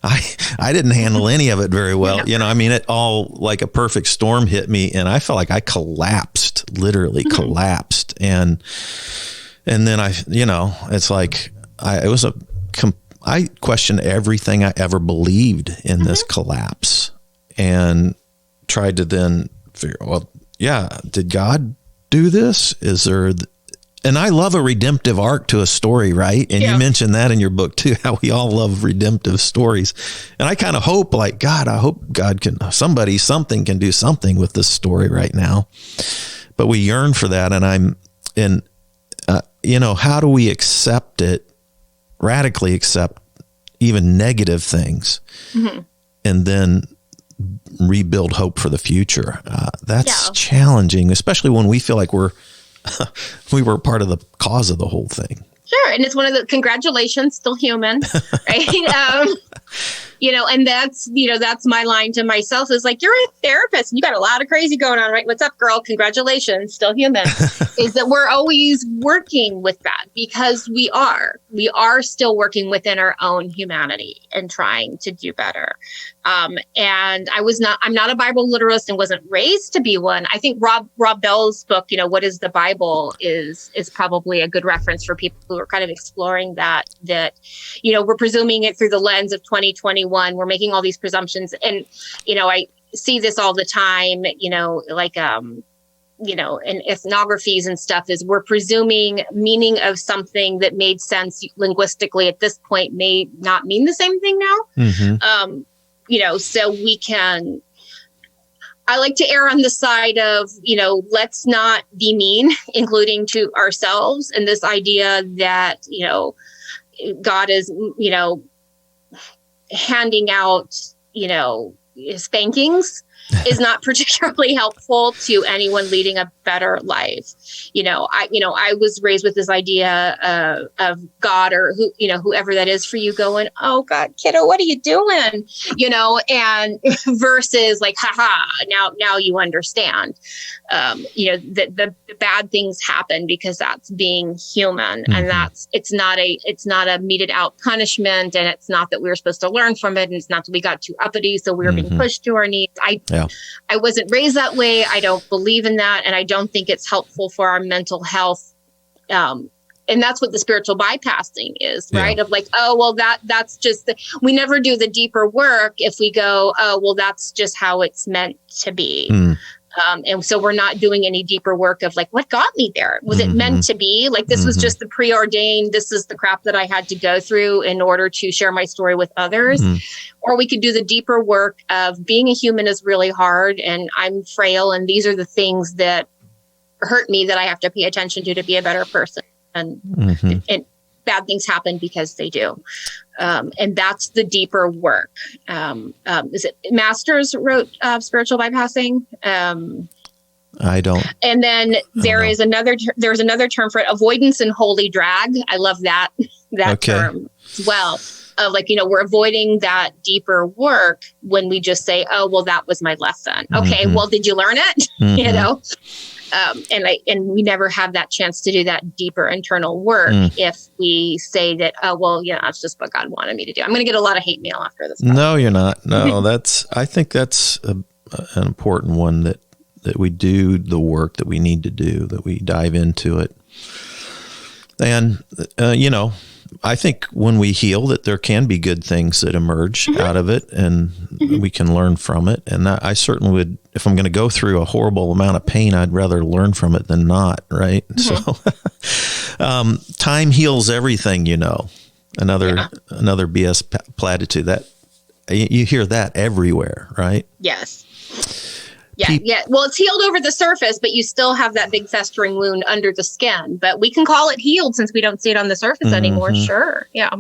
I didn't handle any of it very well. I mean, it all like a perfect storm hit me, and I felt like I collapsed, literally collapsed. And then it's like, I questioned everything I ever believed in this collapse, and tried to then figure, well, did God do this? Is there, and I love a redemptive arc to a story, right? And you mentioned that in your book too, how we all love redemptive stories. And I kind of hope, like, God, I hope God something can do something with this story right now. But we yearn for that. And how do we accept it, radically accept even negative things, and then rebuild hope for the future? That's challenging, especially when we feel like we were part of the cause of the whole thing. Sure. And it's one of the, congratulations, still human, right? And that's my line to myself, is like, you're a therapist and you got a lot of crazy going on, right? What's up, girl? Congratulations, still human. Is that we're always working with that, because we are still working within our own humanity and trying to do better. And I'm not a Bible literalist and wasn't raised to be one. I think Rob Bell's book, What is the Bible, is probably a good reference for people who are kind of exploring that, we're presuming it through the lens of 2021. We're making all these presumptions. And, I see this all the time, in ethnographies and stuff, is we're presuming meaning of something that made sense linguistically at this point may not mean the same thing now. Mm-hmm. So we can, I like to err on the side of, let's not be mean, including to ourselves. And this idea that, God is, handing out, spankings is not particularly helpful to anyone leading a better life. I was raised with this idea of God, or whoever that is for you, going, oh God, kiddo, what are you doing? And versus like, haha, now you understand. The bad things happen because that's being human, and it's not a meted out punishment, and it's not that we were supposed to learn from it, and it's not that we got too uppity, so we were being pushed to our knees. I wasn't raised that way. I don't believe in that. And I don't think it's helpful for our mental health. And that's what the spiritual bypassing is, right? Of like, oh, well, that's just, we never do the deeper work if we go, oh, well, that's just how it's meant to be. And so we're not doing any deeper work of like, what got me there? Was it meant to be? Like, this was just the preordained, this is the crap that I had to go through in order to share my story with others. Or we could do the deeper work of being a human is really hard, and I'm frail, and these are the things that hurt me that I have to pay attention to be a better person. And bad things happen because they do. And that's the deeper work. Is it Masters wrote Spiritual Bypassing? I don't. And then there's another term for it, avoidance and holy drag. I love that term as well. Of like, we're avoiding that deeper work when we just say, oh, well, that was my lesson. Okay, well, did you learn it? And we never have that chance to do that deeper internal work if we say that, oh, well, that's just what God wanted me to do. I'm going to get a lot of hate mail after this. No, you're not. No, I think that's an important one, that we do the work that we need to do, that we dive into it. And, I think when we heal, that there can be good things that emerge out of it, and we can learn from it. And I certainly would, if I'm going to go through a horrible amount of pain, I'd rather learn from it than not. Right. So, time heals everything, another BS platitude that you hear that everywhere. Right. Yes. Yeah. Well, it's healed over the surface, but you still have that big festering wound under the skin. But we can call it healed since we don't see it on the surface anymore. Sure. Yeah.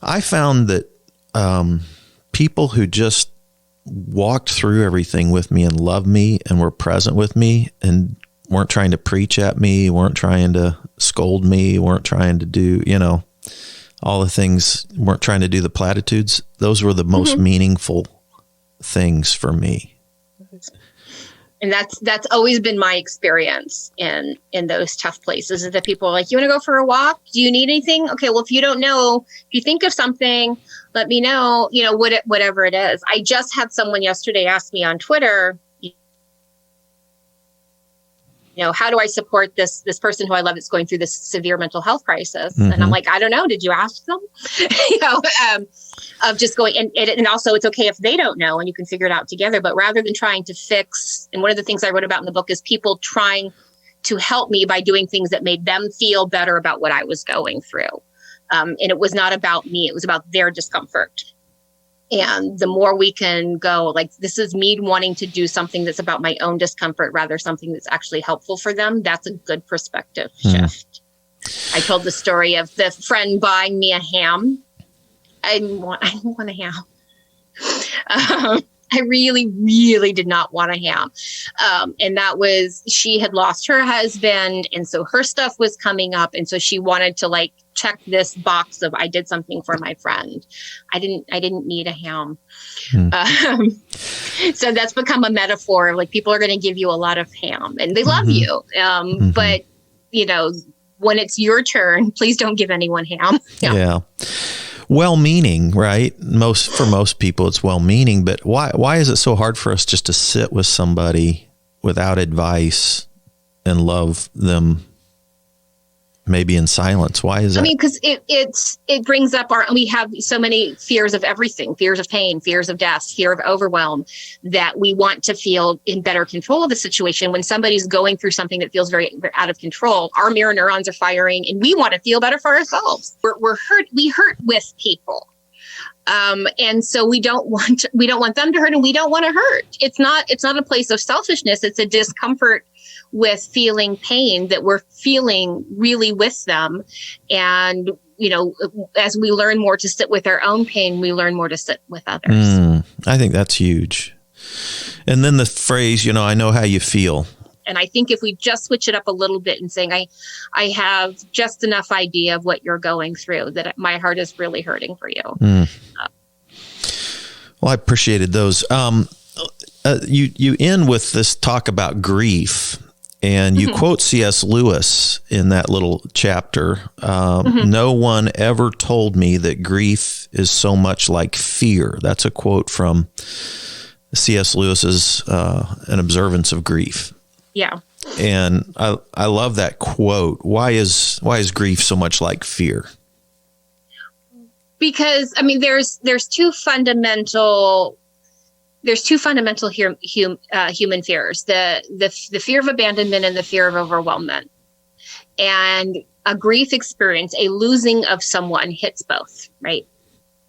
I found that people who just walked through everything with me and loved me and were present with me and weren't trying to preach at me, weren't trying to scold me, weren't trying to do, all the things, weren't trying to do the platitudes. Those were the most meaningful things for me. And that's always been my experience in those tough places, is that people are like, you want to go for a walk? Do you need anything? Okay, well, if you don't know, if you think of something, let me know, whatever it is. I just had someone yesterday ask me on Twitter, how do I support this person who I love that's going through this severe mental health crisis? And I'm like, I don't know. Did you ask them? Of just going, and also it's okay if they don't know and you can figure it out together. But rather than trying to fix, and one of the things I wrote about in the book is people trying to help me by doing things that made them feel better about what I was going through. And it was not about me. It was about their discomfort. And the more we can go, like, this is me wanting to do something that's about my own discomfort, rather something that's actually helpful for them. That's a good perspective shift. I told the story of the friend buying me a ham. I didn't want a ham. I really, really did not want a ham. And that was, she had lost her husband. And so her stuff was coming up. And so she wanted to check this box of, I did something for my friend. I didn't need a ham. So that's become a metaphor. Like, people are going to give you a lot of ham and they love you. But when it's your turn, please don't give anyone ham. Yeah. Well-meaning, right? For most people, it's well-meaning, but why is it so hard for us just to sit with somebody without advice and love them, maybe in silence? Why is that? I mean, because it brings up we have so many fears of everything: fears of pain, fears of death, fear of overwhelm, that we want to feel in better control of the situation. When somebody's going through something that feels very, very out of control, our mirror neurons are firing, and we want to feel better for ourselves. We're hurt. We hurt with people. And so we don't want them to hurt, and we don't want to hurt. It's not a place of selfishness. It's a discomfort with feeling pain that we're feeling really with them. And, as we learn more to sit with our own pain, we learn more to sit with others. I think that's huge. And then the phrase, I know how you feel. And I think if we just switch it up a little bit and saying, I have just enough idea of what you're going through, that my heart is really hurting for you. Well, I appreciated those. You end with this talk about grief, and you quote C.S. Lewis in that little chapter. No one ever told me that grief is so much like fear. That's a quote from C.S. Lewis's An Observance of Grief. Yeah. And I love that quote. Why is grief so much like fear? Because there's two fundamental human fears: the fear of abandonment and the fear of overwhelmment. And a grief experience, a losing of someone, hits both, right?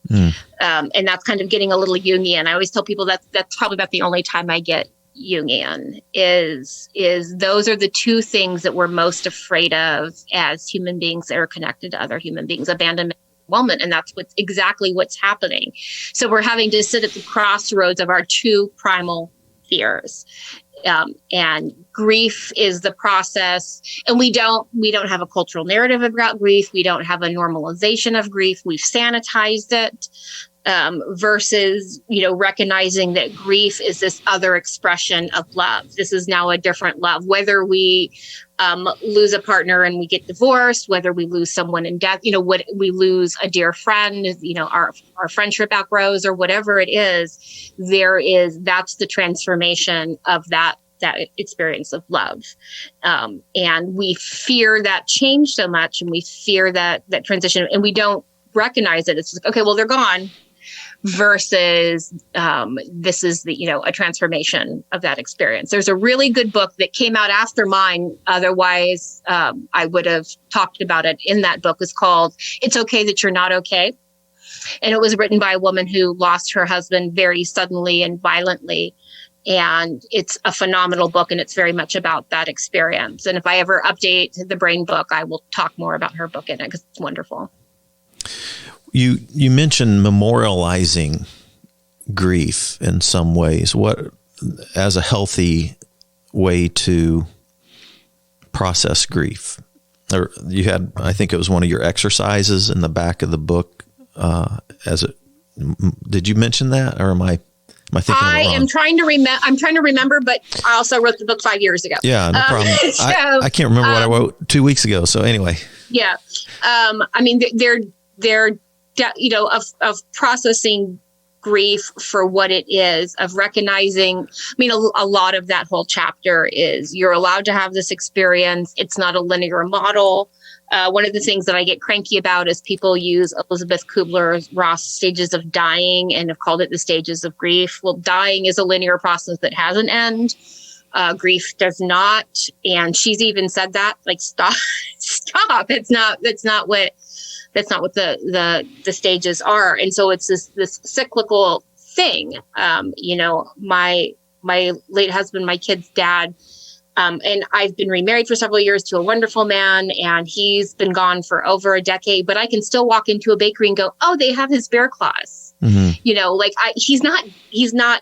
And that's kind of getting a little Jungian. I always tell people that's probably about the only time I get Jungian, is those are the two things that we're most afraid of as human beings that are connected to other human beings: abandonment, overwhelmment. And that's exactly what's happening. So we're having to sit at the crossroads of our two primal fears. And grief is the process. And we don't have a cultural narrative about grief. We don't have a normalization of grief. We've sanitized it. Versus, recognizing that grief is this other expression of love. This is now a different love. Whether we lose a partner and we get divorced, whether we lose someone in death, what we lose a dear friend, our friendship outgrows, or whatever it is, that's the transformation of that experience of love. And we fear that change so much, and we fear that transition, and we don't recognize it. It's like, okay, well, they're gone. Versus this is a transformation of that experience. There's a really good book that came out after mine. Otherwise, I would have talked about it in that book. It's called "It's Okay That You're Not Okay." And it was written by a woman who lost her husband very suddenly and violently. And it's a phenomenal book, and it's very much about that experience. And if I ever update the Brain book, I will talk more about her book in it, because it's wonderful. You mentioned memorializing grief in some ways. What, as a healthy way to process grief? Or you had, I think it was one of your exercises in the back of the book. Did you mention that, or am I thinking of it wrong? am trying to remember. I'm trying to remember, but I also wrote the book 5 years ago. Yeah, no problem. I can't remember what I wrote 2 weeks ago. So anyway. Yeah. I mean, they're of processing grief for what it is, of recognizing. I mean, a lot of that whole chapter is you're allowed to have this experience. It's not a linear model. One of the things that I get cranky about is people use Elizabeth Kubler-Ross stages of dying and have called it the stages of grief. Well, dying is a linear process that has an end. Grief does not. And she's even said that, like, stop. That's not what the stages are. And so it's this cyclical thing. My late husband, my kid's dad, and I've been remarried for several years to a wonderful man, and he's been gone for over a decade, but I can still walk into a bakery and go, oh, they have his bear claws. Mm-hmm. He's not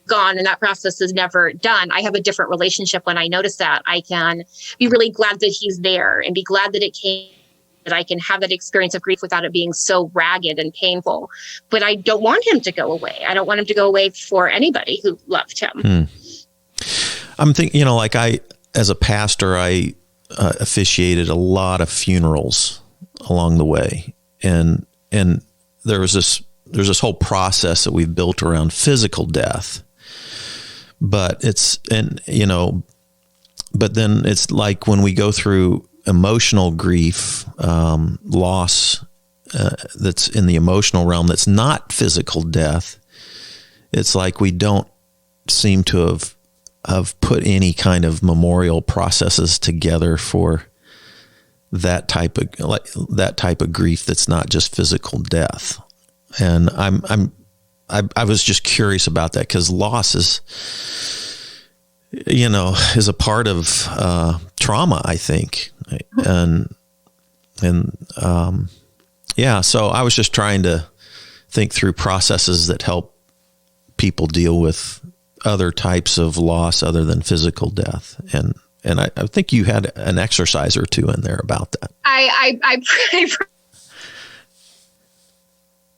gone, and that process is never done. I have a different relationship when I notice that. I can be really glad that he's there and be glad that it came, that I can have that experience of grief without it being so ragged and painful. But I don't want him to go away. I don't want him to go away for anybody who loved him. I'm thinking, as a pastor, I officiated a lot of funerals along the way. And there's this whole process that we've built around physical death. But then it's like when we go through emotional grief, loss, that's in the emotional realm, that's not physical death. It's like we don't seem to have put any kind of memorial processes together for that type of grief that's not just physical death. And I was just curious about that, because loss is a part of trauma, I think. So I was just trying to think through processes that help people deal with other types of loss other than physical death. And I think you had an exercise or two in there about that. I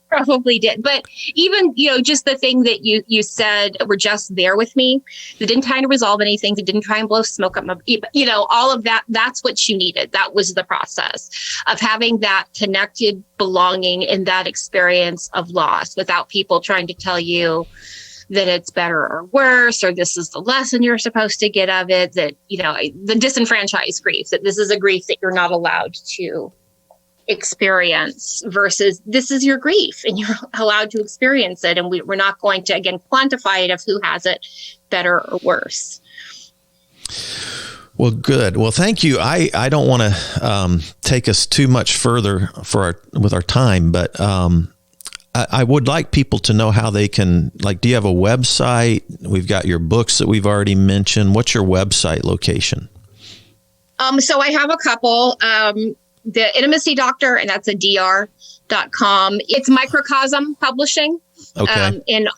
probably did. But even, just the thing that you said were just there with me. They didn't try to resolve anything. They didn't try and blow smoke up my, all of that. That's what you needed. That was the process of having that connected belonging in that experience of loss, without people trying to tell you that it's better or worse, or this is the lesson you're supposed to get of it, that, the disenfranchised grief, that this is a grief that you're not allowed to experience, versus this is your grief and you're allowed to experience it. And we're not going to, again, quantify it of who has it better or worse. Well, good. Well, thank you. I don't want to take us too much further with our time, but I would like people to know how they can, do you have a website? We've got your books that we've already mentioned. What's your website location? So I have a couple. The Intimacy Doctor, and that's a dr.com. It's Microcosm Publishing. Okay. And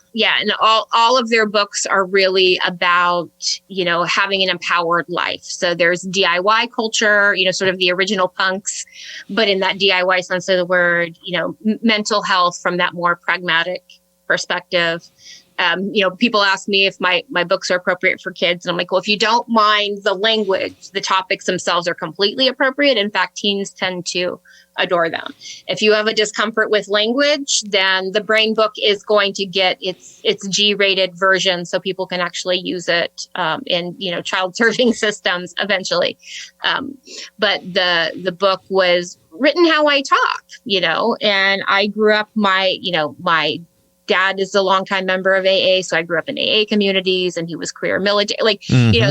all of their books are really about, having an empowered life. So there's DIY culture, sort of the original punks, but in that DIY sense of the word, mental health from that more pragmatic perspective. People ask me if my books are appropriate for kids. And I'm like, well, if you don't mind the language, the topics themselves are completely appropriate. In fact, teens tend to adore them. If you have a discomfort with language, then the Brain book is going to get its G-rated version, so people can actually use it in child serving systems eventually. But the book was written how I talk, and I grew up my dad is a longtime member of AA, so I grew up in AA communities, and he was career military,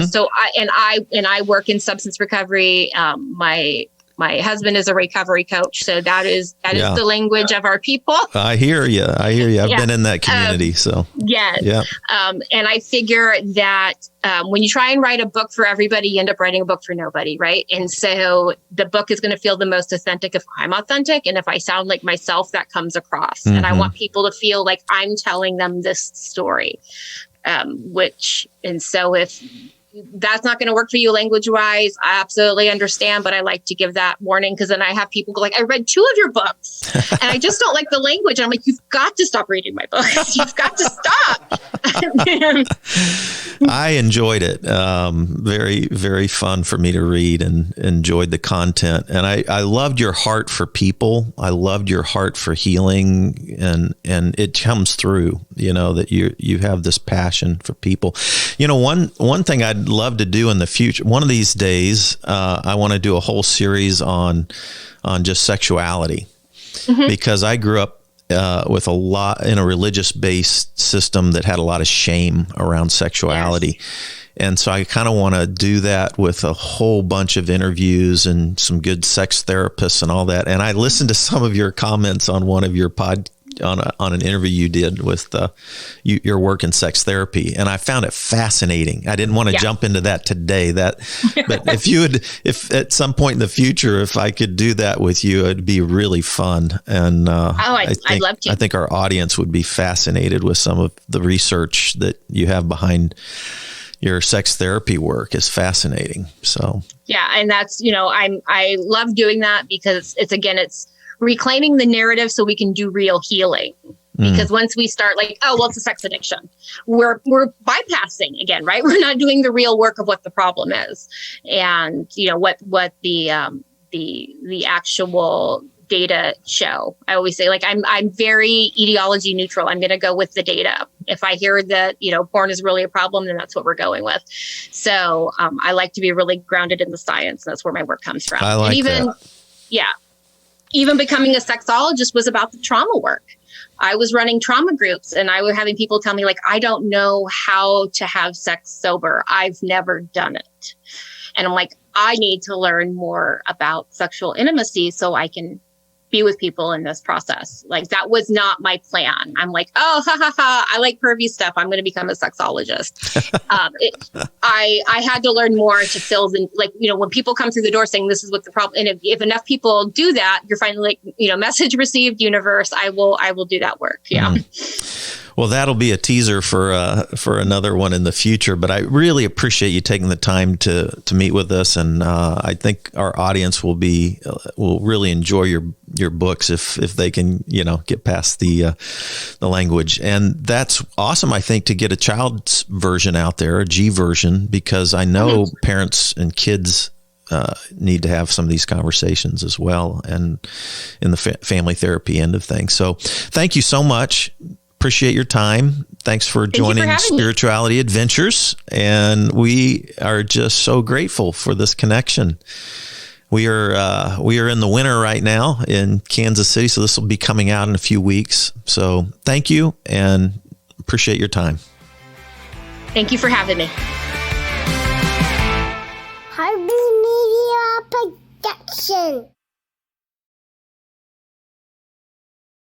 So I work in substance recovery. My My husband is a recovery coach, so that is the language of our people. I hear you. I've been in that community, so yes. Yeah. And I figure that when you try and write a book for everybody, you end up writing a book for nobody, right? And so the book is going to feel the most authentic if I'm authentic, and if I sound like myself, that comes across. Mm-hmm. And I want people to feel like I'm telling them this story. So if that's not going to work for you language wise, I absolutely understand, but I like to give that warning, because then I have people go like, I read 2 of your books and I just don't like the language. I'm like, you've got to stop reading my books. You've got to stop. I enjoyed it. Very, very fun for me to read, and enjoyed the content. And I loved your heart for people. I loved your heart for healing, and it comes through, that you have this passion for people. One thing I'd love to do in the future, one of these days, I want to do a whole series on just sexuality, mm-hmm. because I grew up with a lot in a religious-based system that had a lot of shame around sexuality. Yes. And so I kind of want to do that with a whole bunch of interviews and some good sex therapists and all that. And I listened to some of your comments on one of your on an interview you did with your work in sex therapy, and I found it fascinating. I didn't want to jump into that today. But if at some point in the future, if I could do that with you, it'd be really fun. And I'd love to. I think our audience would be fascinated with some of the research that you have behind your sex therapy work. Is fascinating. So yeah, and that's I love doing that, because it's reclaiming the narrative so we can do real healing. Because once we start like, oh, well, it's a sex addiction, we're bypassing again, right? We're not doing the real work of what the problem is, and what the actual data show. I always say, like, I'm very ideology neutral. I'm going to go with the data. If I hear that porn is really a problem, then that's what we're going with. So I like to be really grounded in the science. That's where my work comes from. I like that. Yeah. Even becoming a sexologist was about the trauma work. I was running trauma groups, and I was having people tell me, like, I don't know how to have sex sober. I've never done it. And I'm like, I need to learn more about sexual intimacy so I can be with people in this process. Like, that was not my plan. I'm like, oh, ha, ha, ha, I like pervy stuff. I'm going to become a sexologist. I had to learn more to fill the, when people come through the door saying this is what the problem, and if enough people do that, you're finally like, message received, universe, I will do that work. Yeah. Well, that'll be a teaser for another one in the future. But I really appreciate you taking the time to meet with us, and I think our audience will really enjoy your books if they can get past the language. And that's awesome. I think to get a child's version out there, a G version, because I know parents and kids need to have some of these conversations as well, and in the family therapy end of things. So thank you so much. Appreciate your time. Thanks for joining Spirituality Adventures. And we are just so grateful for this connection. We are in the winter right now in Kansas City, so this will be coming out in a few weeks. So thank you, and appreciate your time. Thank you for having me. Harper Media Production.